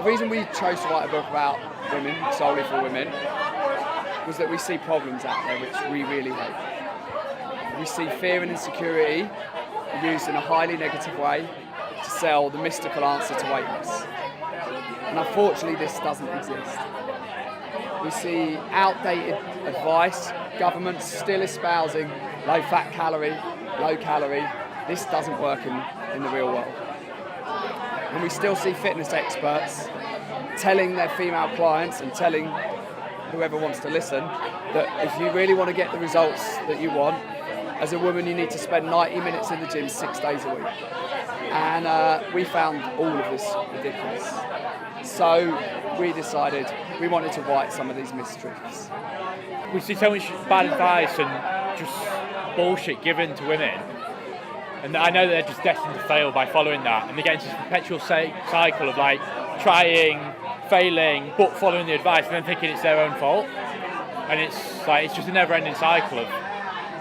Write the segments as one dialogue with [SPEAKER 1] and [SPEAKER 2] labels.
[SPEAKER 1] reason we chose to write a book about women, solely for women, was that we see problems out there which we really hate. We see fear and insecurity used in a highly negative way to sell the mystical answer to weight loss. And unfortunately this doesn't exist. We see outdated advice, governments still espousing low fat calorie, low calorie. This doesn't work in the real world. And we still see fitness experts telling their female clients and telling whoever wants to listen that if you really want to get the results that you want, as a woman you need to spend 90 minutes in the gym 6 days a week. And we found all of this ridiculous. So we decided we wanted to write some of these mysteries.
[SPEAKER 2] We see so much bad advice and just bullshit given to women. And I know that they're just destined to fail by following that. And they get into this perpetual cycle of like trying, failing, but following the advice and then thinking it's their own fault. And it's just a never-ending cycle of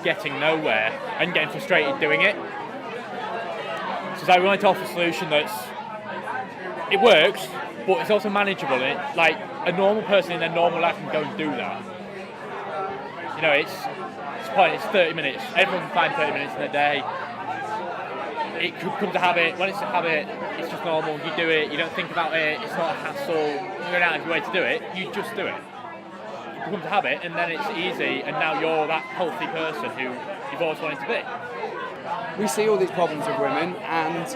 [SPEAKER 2] getting nowhere and getting frustrated doing it. So we wanted to offer a solution it works, but it's also manageable. And like a normal person in their normal life can go and do that. You know, it's 30 minutes. Everyone can find 30 minutes in a day. It could come to habit. When it's a habit, it's just normal. You do it. You don't think about it. It's not a hassle. You're going out of your way to do it. You just do it. It becomes a habit, and then it's easy. And now you're that healthy person who you've always wanted to be.
[SPEAKER 1] We see all these problems with women, and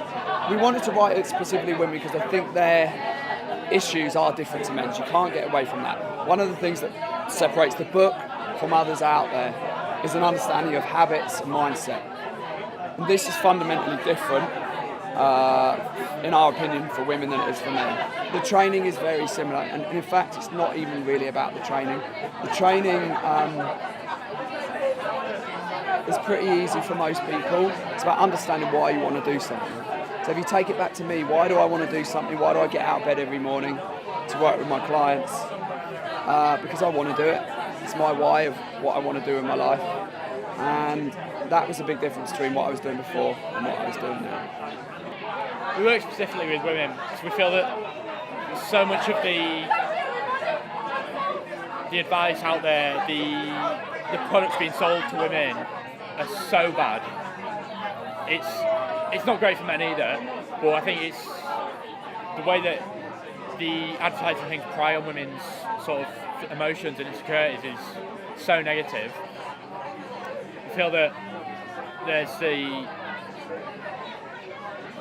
[SPEAKER 1] we wanted to write it specifically women because I think their issues are different to men's. You can't get away from that. One of the things that separates the book from others out there is an understanding of habits and mindset. And this is fundamentally different, in our opinion, for women than it is for men. The training is very similar, and in fact, it's not even really about the training. The training is pretty easy for most people. It's about understanding why you want to do something. So if you take it back to me, why do I want to do something? Why do I get out of bed every morning to work with my clients? Because I want to do it. It's my why of what I want to do in my life. And that was a big difference between what I was doing before and what I was doing now.
[SPEAKER 2] We work specifically with women because we feel that so much of the advice out there, the products being sold to women are so bad. It's not great for men either, but I think it's the way that the advertising things prey on women's sort of emotions and insecurities is so negative. I feel that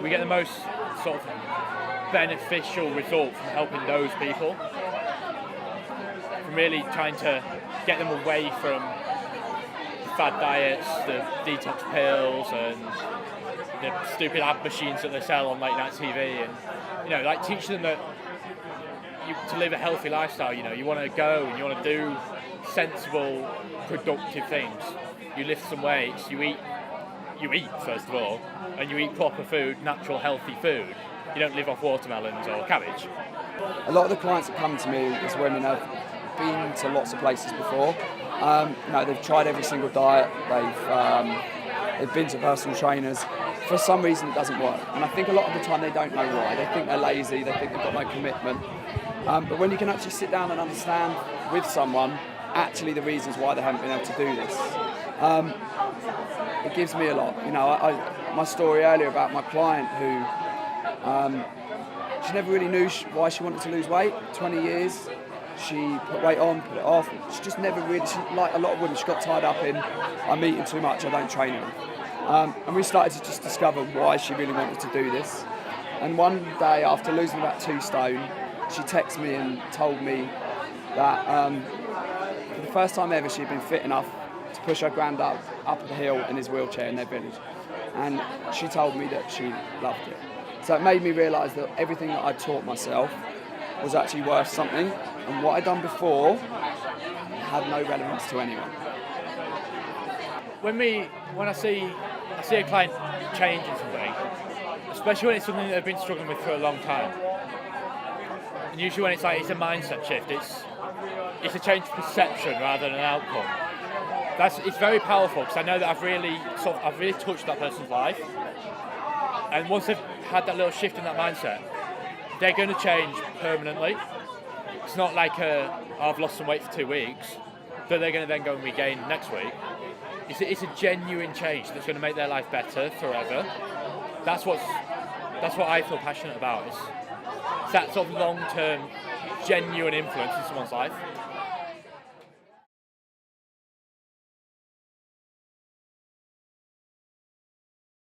[SPEAKER 2] we get the most sort of beneficial result from helping those people, from really trying to get them away from the fad diets, the detox pills, and the stupid ad machines that they sell on late night TV, and like teach them that to live a healthy lifestyle. You want to go and you want to do sensible, productive things. You lift some weights, you eat first of all, and you eat proper food, natural, healthy food. You don't live off watermelons or cabbage.
[SPEAKER 1] A lot of the clients that come to me as women have been to lots of places before. They've tried every single diet. They've been to personal trainers. For some reason, it doesn't work. And I think a lot of the time they don't know why. They think they're lazy. They think they've got no commitment. But when you can actually sit down and understand with someone actually the reasons why they haven't been able to do this, it gives me a lot. My story earlier about my client who she never really knew why she wanted to lose weight. 20 years, she put weight on, put it off. She just never really, like a lot of women, she got tied up in, I'm eating too much, I don't train enough. And we started to just discover why she really wanted to do this. And one day, after losing about 2 stone, she texted me and told me that for the first time ever, she'd been fit enough to push her granddad up the hill in his wheelchair in their village. And she told me that she loved it. So it made me realise that everything that I taught myself was actually worth something, and what I'd done before had no relevance to anyone.
[SPEAKER 2] When I see a client changing something, especially when it's something that they've been struggling with for a long time, and usually when it's a mindset shift, it's a change of perception rather than an outcome. It's very powerful because I know that I've really touched that person's life, and once they've had that little shift in that mindset, they're going to change permanently. It's not like I've lost some weight for 2 weeks that they're going to then go and regain next week. It's a genuine change that's going to make their life better forever. That's what I feel passionate about. It's that sort of long-term, genuine influence in someone's life.